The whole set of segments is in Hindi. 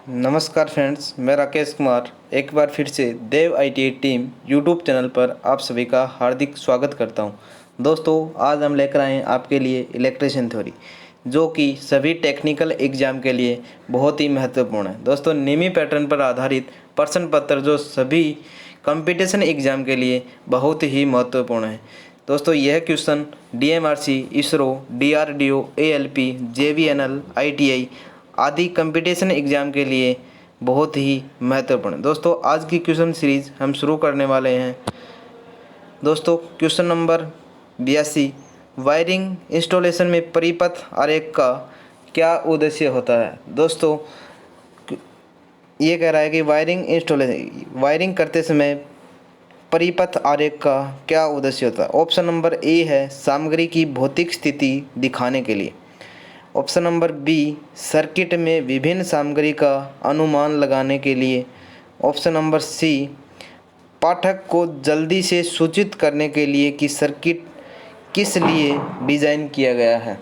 नमस्कार फ्रेंड्स, मैं राकेश कुमार एक बार फिर से देव आईटीआई टीम यूट्यूब चैनल पर आप सभी का हार्दिक स्वागत करता हूं। दोस्तों, आज हम लेकर आए हैं आपके लिए इलेक्ट्रिशियन थ्योरी, जो कि सभी टेक्निकल एग्जाम के लिए बहुत ही महत्वपूर्ण है। दोस्तों, नियमी पैटर्न पर आधारित प्रश्न पत्र जो सभी कंपटीशन एग्जाम के लिए बहुत ही महत्वपूर्ण है। दोस्तों, यह question DMRC, ISRO, DRDO, ALP, JVNL, ITI आदि कंपटीशन एग्ज़ाम के लिए बहुत ही महत्वपूर्ण है। दोस्तों, आज की क्वेश्चन सीरीज हम शुरू करने वाले हैं। दोस्तों, क्वेश्चन नंबर 82, वायरिंग इंस्टॉलेशन में परिपथ आरेख का क्या उद्देश्य होता है। दोस्तों, ये कह रहा है कि वायरिंग करते समय परिपथ आरेख का क्या उद्देश्य होता है। ऑप्शन नंबर ए है सामग्री की भौतिक स्थिति दिखाने के लिए। ऑप्शन नंबर बी, सर्किट में विभिन्न सामग्री का अनुमान लगाने के लिए। ऑप्शन नंबर सी, पाठक को जल्दी से सूचित करने के लिए कि सर्किट किस लिए डिज़ाइन किया गया है।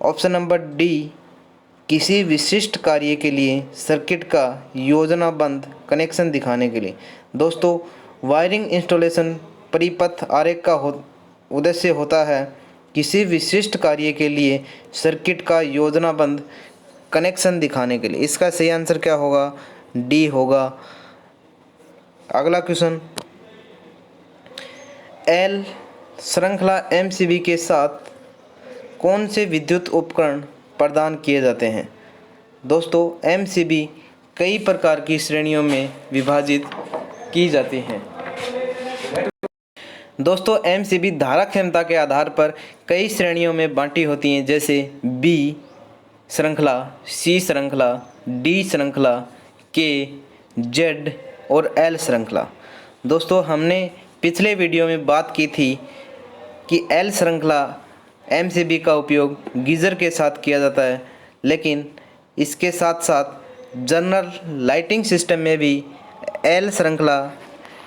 ऑप्शन नंबर डी, किसी विशिष्ट कार्य के लिए सर्किट का योजनाबद्ध कनेक्शन दिखाने के लिए। दोस्तों, वायरिंग इंस्टॉलेशन परिपथ आरेख का उद्देश्य होता है किसी विशिष्ट कार्य के लिए सर्किट का योजनाबद्ध कनेक्शन दिखाने के लिए। इसका सही आंसर क्या होगा? डी होगा। अगला क्वेश्चन, एल श्रृंखला एमसीबी के साथ कौन से विद्युत उपकरण प्रदान किए जाते हैं। दोस्तों, एमसीबी कई प्रकार की श्रेणियों में विभाजित की जाती हैं। दोस्तों, एमसीबी धारा क्षमता के आधार पर कई श्रेणियों में बांटी होती हैं, जैसे बी श्रृंखला, सी श्रृंखला, डी श्रृंखला, के, जेड और एल श्रृंखला। दोस्तों, हमने पिछले वीडियो में बात की थी कि एल श्रृंखला एमसीबी का उपयोग गीज़र के साथ किया जाता है, लेकिन इसके साथ साथ जनरल लाइटिंग सिस्टम में भी एल श्रृंखला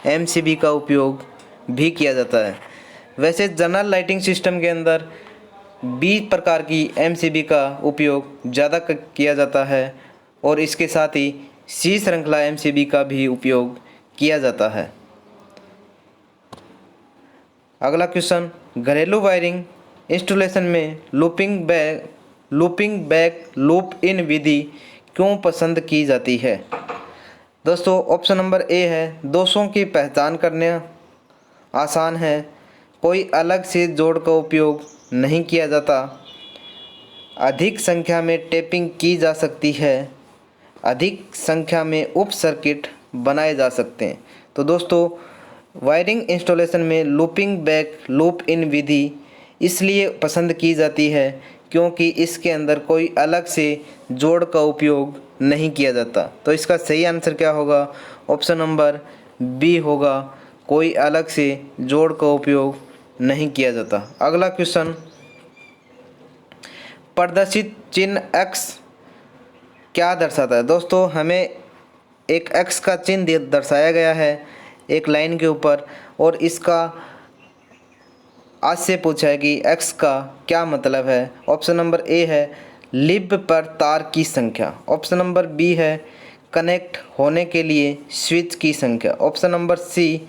एमसीबी का उपयोग भी किया जाता है। वैसे जनरल लाइटिंग सिस्टम के अंदर 20 प्रकार की एमसीबी का उपयोग ज़्यादा किया जाता है और इसके साथ ही सी श्रृंखला एमसीबी का भी उपयोग किया जाता है। अगला क्वेश्चन, घरेलू वायरिंग इंस्टॉलेशन में लूपिंग बैक लूप इन विधि क्यों पसंद की जाती है। दोस्तों, ऑप्शन नंबर ए है दोषों की पहचान करना आसान है, कोई अलग से जोड़ का उपयोग नहीं किया जाता, अधिक संख्या में टेपिंग की जा सकती है, अधिक संख्या में उप सर्किट बनाए जा सकते हैं। तो दोस्तों, वायरिंग इंस्टॉलेशन में लूपिंग बैक लूप इन विधि इसलिए पसंद की जाती है क्योंकि इसके अंदर कोई अलग से जोड़ का उपयोग नहीं किया जाता। तो इसका सही आंसर क्या होगा? ऑप्शन नंबर बी होगा, कोई अलग से जोड़ का उपयोग नहीं किया जाता। अगला क्वेश्चन, प्रदर्शित चिन्ह X क्या दर्शाता है। दोस्तों, हमें एक X का चिन्ह दर्शाया गया है एक लाइन के ऊपर, और इसका आज से पूछा है कि X का क्या मतलब है। ऑप्शन नंबर ए है लिब पर तार की संख्या। ऑप्शन नंबर बी है कनेक्ट होने के लिए स्विच की संख्या। ऑप्शन नंबर सी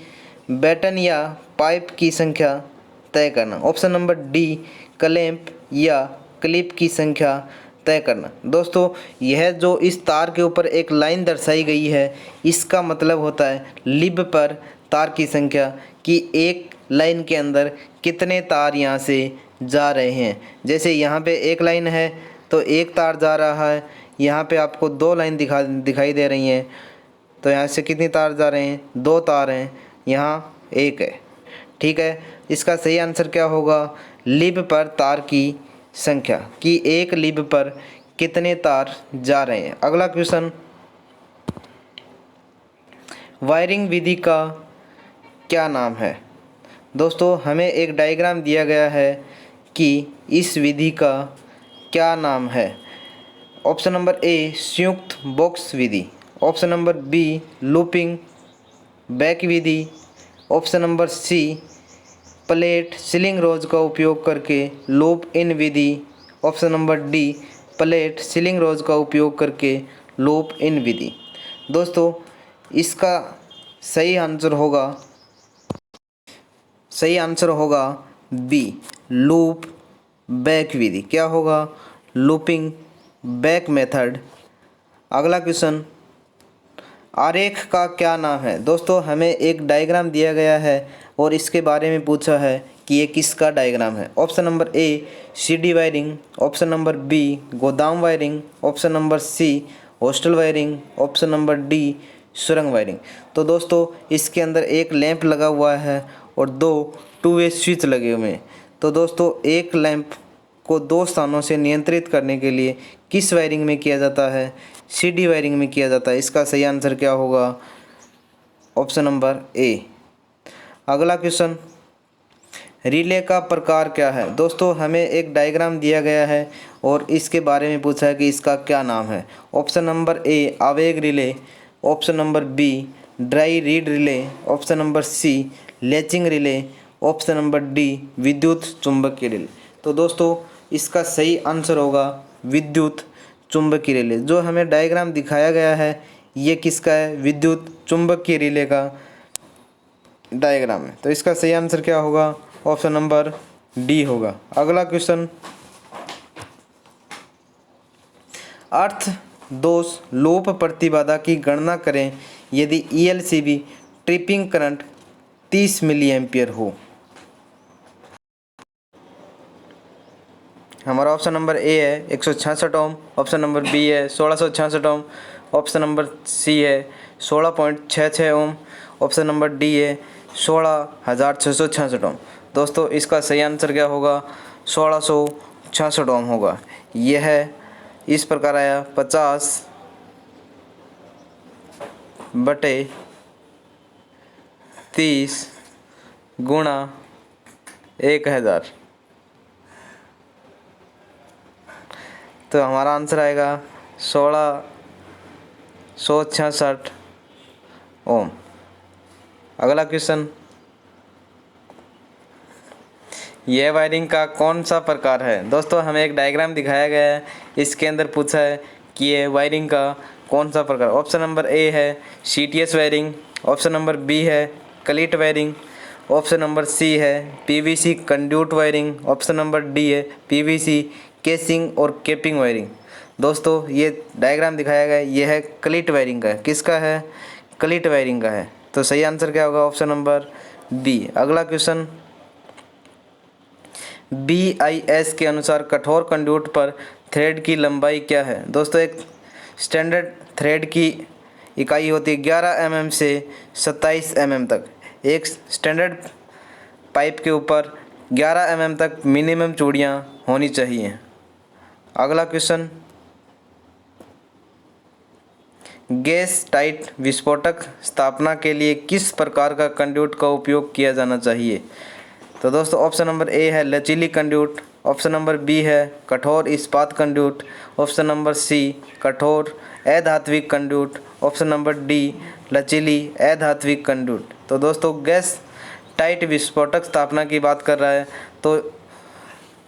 बैटन या पाइप की संख्या तय करना। ऑप्शन नंबर डी क्लैंप या क्लिप की संख्या तय करना। दोस्तों, यह जो इस तार के ऊपर एक लाइन दर्शाई गई है, इसका मतलब होता है लिब पर तार की संख्या, कि एक लाइन के अंदर कितने तार यहाँ से जा रहे हैं। जैसे यहाँ पे एक लाइन है तो एक तार जा रहा है, यहाँ पे आपको दो लाइन दिखाई दे रही हैं, तो यहाँ से कितनी तार जा रहे हैं? दो तार हैं, यहाँ एक है। ठीक है, इसका सही आंसर क्या होगा? लिब पर तार की संख्या, कि एक लिब पर कितने तार जा रहे हैं। अगला क्वेश्चन, वायरिंग विधि का क्या नाम है। दोस्तों, हमें एक डायग्राम दिया गया है कि इस विधि का क्या नाम है। ऑप्शन नंबर ए संयुक्त बॉक्स विधि। Option number B looping back विधि। Option number C plate ceiling rose का उपयोग करके लूप इन विधि। Option number D plate ceiling rose का उपयोग करके लूप इन विधि। दोस्तों इसका सही आंसर होगा बी, लूप बैक विधि। क्या होगा? Looping back method. अगला क्वेश्चन, आरेख का क्या नाम है? दोस्तों हमें एक डायग्राम दिया गया है और इसके बारे में पूछा है कि ये किसका डायग्राम है। Option number A CD wiring, option number B गोदाम wiring, option number C hostel wiring, option number D सुरंग वायरिंग। तो दोस्तों इसके अंदर एक लैंप लगा हुआ है और दो टू वे स्विच लगे हुए हैं। तो दोस्तों एक लैंप को दो स्थानों से नियंत्रित करने के लिए किस वायरिंग में किया जाता है? सीडी वायरिंग में किया जाता है। इसका सही आंसर क्या होगा? ऑप्शन नंबर ए। अगला क्वेश्चन, रिले का प्रकार क्या है? दोस्तों हमें एक डायग्राम दिया गया है और इसके बारे में पूछा है कि इसका क्या नाम है। ऑप्शन नंबर ए आवेग relay, option number B dry reed relay, option number C latching relay, option number D विद्युत चुंबकीय रिले। तो दोस्तों इसका सही आंसर होगा विद्युत चुंबकीय रिले। जो हमें डायग्राम दिखाया गया है ये किसका है? विद्युत चुंबकीय रिले का डायग्राम है। तो इसका सही आंसर क्या होगा? ऑप्शन नंबर डी होगा। अगला क्वेश्चन, अर्थ दोष लूप प्रतिबाधा की गणना करें यदि ELCB tripping current 30 milli ampere हो। हमारा ऑप्शन नंबर ए है 166 ओम, ऑप्शन नंबर बी है 1666 ओम, ऑप्शन नंबर सी है 16.66 ओम, ऑप्शन नंबर डी है 16,666 ओम। दोस्तों इसका सही आंसर क्या होगा? 1666 ओम होगा। यह इस प्रकार आया 50/30 गुणा 1000। तो हमारा आंसर आएगा 1666 ओम। अगला क्वेश्चन, यह वायरिंग का कौन सा प्रकार है? दोस्तों हमें एक डायग्राम दिखाया गया है, इसके अंदर पूछा है कि ये वायरिंग का कौन सा प्रकार। ऑप्शन नंबर ए है CTS wiring, option number B है cleat wiring, option number C है PVC conduit wiring, option number D है PVC केसिंग और केपिंग वायरिंग। दोस्तों ये डायग्राम दिखाया गया है, ये है क्लीट वायरिंग का है। किसका है? क्लीट वायरिंग का है। तो सही आंसर क्या होगा? Option number B. अगला क्वेश्चन, BIS के अनुसार कठोर कंड्यूट पर थ्रेड की लंबाई क्या है? दोस्तों एक स्टैंडर्ड थ्रेड की इकाई होती है 11 mm से 27 mm तक। एक स्टैंडर्ड पाइप के ऊपर 11 mm तक मिनिमम चूड़ियाँ होनी चाहिए। अगला क्वेश्चन, गैस टाइट विस्फोटक स्थापना के लिए किस प्रकार का कंड्यूट का उपयोग किया जाना चाहिए? तो दोस्तों ऑप्शन नंबर ए है लचीली कंड्यूट, ऑप्शन नंबर बी है कठोर इस्पात कंड्यूट, ऑप्शन नंबर सी कठोर अधात्विक कंड्यूट, ऑप्शन नंबर डी लचीली अधात्विक कंड्यूट। तो दोस्तों गैस टाइट विस्फोटक स्थापना की बात कर रहा है तो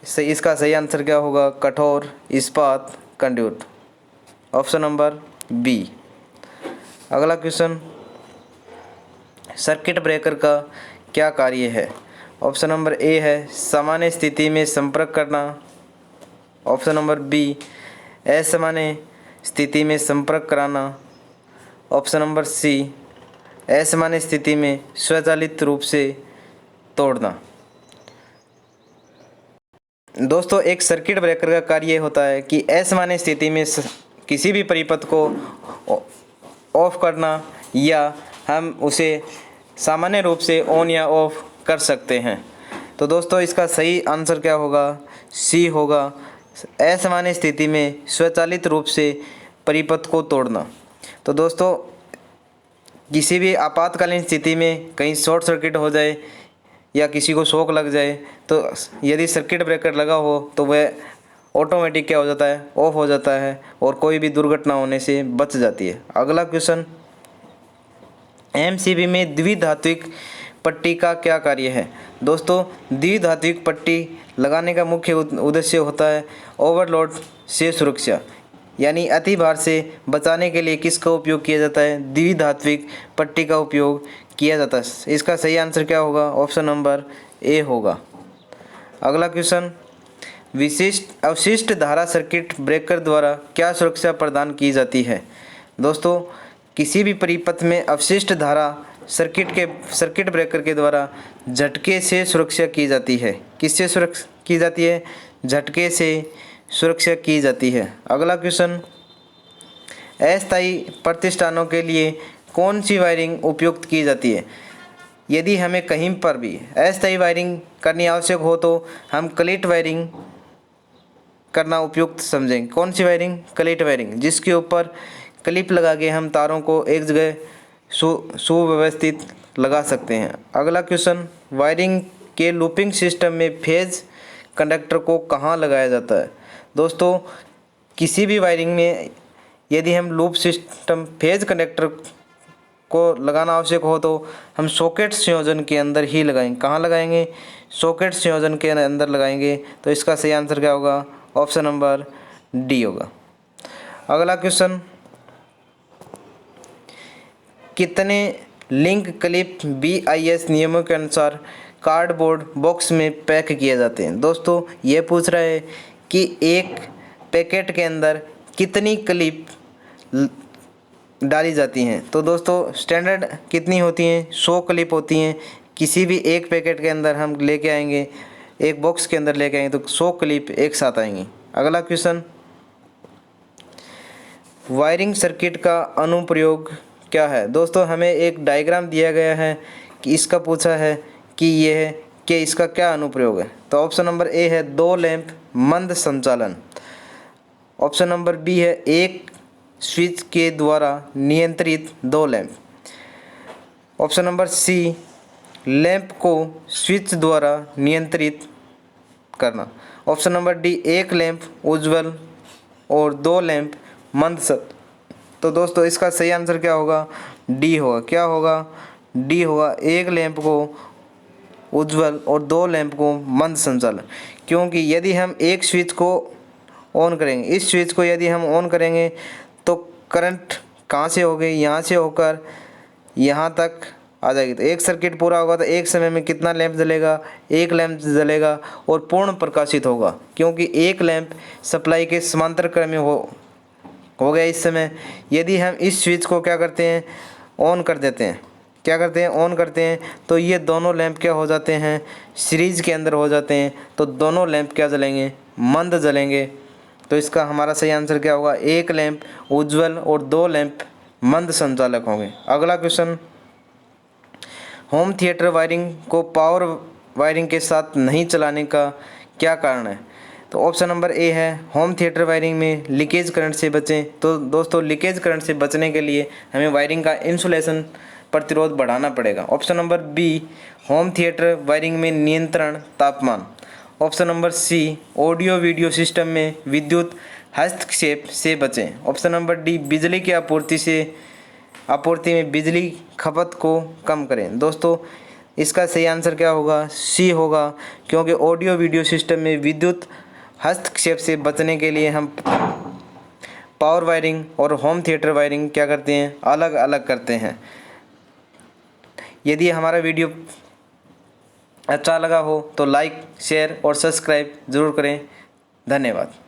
इसका सही आंसर क्या होगा? कठोर इस्पात कंड्यूट, ऑप्शन नंबर बी। अगला क्वेश्चन, सर्किट ब्रेकर का क्या कार्य है? ऑप्शन नंबर ए है सामान्य स्थिति में संपर्क करना, ऑप्शन नंबर बी असामान्य स्थिति में संपर्क कराना, ऑप्शन नंबर सी असामान्य स्थिति में स्वचालित रूप से तोड़ना। दोस्तों एक सर्किट ब्रेकर का कार्य होता है कि असामान्य स्थिति में किसी भी परिपथ को ऑफ करना या हम उसे सामान्य रूप से ऑन या ऑफ कर सकते हैं। तो दोस्तों इसका सही आंसर क्या होगा? सी होगा, असामान्य स्थिति में स्वचालित रूप से परिपथ को तोड़ना। तो दोस्तों किसी भी आपातकालीन स्थिति में कहीं शॉर्ट सर्किट हो जाए या किसी को शॉक लग जाए तो यदि सर्किट ब्रेकर लगा हो तो वह ऑटोमेटिक क्या हो जाता है? ऑफ हो जाता है और कोई भी दुर्घटना होने से बच जाती है। अगला क्वेश्चन, MCB में द्विधात्विक पट्टी का क्या कार्य है? दोस्तों द्विधात्विक पट्टी लगाने का मुख्य उद्देश्य होता है ओवरलोड से सुरक्षा। यानी अति भार से बचाने के लिए किसका उपयोग किया जाता है? द्विधात्विक पट्टी का उपयोग किया जाता है। इसका सही आंसर क्या होगा? ऑप्शन नंबर ए होगा। अगला क्वेश्चन, विशिष्ट अवशिष्ट धारा सर्किट ब्रेकर द्वारा क्या सुरक्षा प्रदान की जाती है? दोस्तों, किसी भी परिपथ में अवशिष्ट धारा सर्किट ब्रेकर के द्वारा झटके से सुरक्षा की जाती है। किससे सुरक्षा की जाती है? झटके से सुरक्षा की जाती है। अगला क्वेश्चन, अस्थायी प्रतिष्ठानों के लिए कौन सी वायरिंग उपयुक्त की जाती है? यदि हमें कहीं पर भी अस्थायी वायरिंग करनी आवश्यक हो तो हम क्लिट वायरिंग करना उपयुक्त समझेंगे। कौन सी वायरिंग? क्लिट वायरिंग, जिसके ऊपर क्लिप लगा के हम तारों को एक जगह सुव्यवस्थित लगा सकते हैं। अगला क्वेश्चन, वायरिंग के लूपिंग सिस्टम में फेज कंडक्टर को कहाँ लगाया जाता है? दोस्तों, किसी भी वायरिंग में यदि हम लूप सिस्टम फेज कंडक्टर को लगाना आवश्यक हो तो हम सॉकेट संयोजन के अंदर ही लगाएंगे। कहाँ लगाएंगे? सॉकेट संयोजन के अंदर लगाएंगे। तो इसका सही आंसर क्या होगा? ऑप्शन नंबर डी होगा। अगला क्वेश्चन, कितने लिंक क्लिप BIS नियमों के अनुसार कार्डबोर्ड बॉक्स में पैक किए जाते हैं? दोस्तों, ये पूछ रहा है कि एक पैकेट के अंदर कितनी क्लिप डाली जाती हैं। तो दोस्तों, स्टैंडर्ड कितनी होती हैं? 100 क्लिप होती हैं। किसी भी एक पैकेट के अंदर हम लेके आएंगे, एक बॉक्स के अंदर लेके आएंगे तो 100 क्लिप एक साथ आएंगी। अगला क्वेश्चन, वायरिंग सर्किट का अनुप्रयोग क्या है? दोस्तों, हमें एक डायग्राम दिया गया है कि इसका पूछा है कि ये है कि इसका क्या अनुप्रयोग है। तो ऑप्शन नंबर ए है 2 लैंप मंद संचालन। ऑप्शन नंबर बी है एक स्विच के द्वारा नियंत्रित 2 lamp. Option number C, lamp को स्विच द्वारा नियंत्रित करना। ऑप्शन नंबर डी, एक लैंप उज्ज्वल और 2 लैंप मंद। तो दोस्तों, इसका सही आंसर क्या होगा? डी होगा। क्या होगा? डी होगा, एक लैंप को उज्ज्वल और 2 लैंप को मंद संचालन। क्योंकि यदि हम एक स्विच को ऑन करेंगे, इस स्विच को यदि हम ऑन करेंगे तो करंट कहाँ से होगी? यहाँ से होकर यहाँ तक आ जाएगी। तो एक सर्किट पूरा होगा तो एक समय में कितना लैंप जलेगा? एक लैंप जलेगा और पूर्ण प्रकाशित होगा, क्योंकि एक लैंप सप्लाई के समांतर क्रम में हो गया इस समय। यदि हम इस स्विच को क्या करते हैं? ऑन कर देते हैं। क्या करते हैं? ऑन करते हैं तो ये दोनों लैंप क्या हो जाते हैं? सीरीज के अंदर हो जाते हैं। तो दोनों लैंप क्या जलेंगे? मंद जलेंगे। तो इसका हमारा सही आंसर क्या होगा? एक लैंप उज्ज्वल और 2 लैंप मंद संचालक होंगे। अगला क्वेश्चन, होम थिएटर वायरिंग को पावर वायरिंग के साथ नहीं चलाने का क्या कारण है? तो ऑप्शन नंबर ए है होम थिएटर वायरिंग में लीकेज करंट से बचें। तो दोस्तों, लीकेज करंट से बचने के लिए हमें वायरिंग का इंसुलेशन प्रतिरोध बढ़ाना पड़ेगा। Option number B, home theatre wiring में नियंत्रण तापमान। Option number C, audio video system में विद्युत हस्तक्षेप से बचें। ऑप्शन नंबर डी, बिजली की आपूर्ति में बिजली खपत को कम करें। दोस्तों, इसका सही आंसर क्या होगा? सी होगा, क्योंकि ऑडियो वीडियो सिस्टम में विद्युत हस्तक्षेप से बचने के लिए हम पावर वायरिंग और होम थिएटर वायरिंग क्या करते हैं? अलग अलग करते हैं। यदि हमारा वीडियो अच्छा लगा हो तो लाइक, शेयर और सब्सक्राइब ज़रूर करें। धन्यवाद।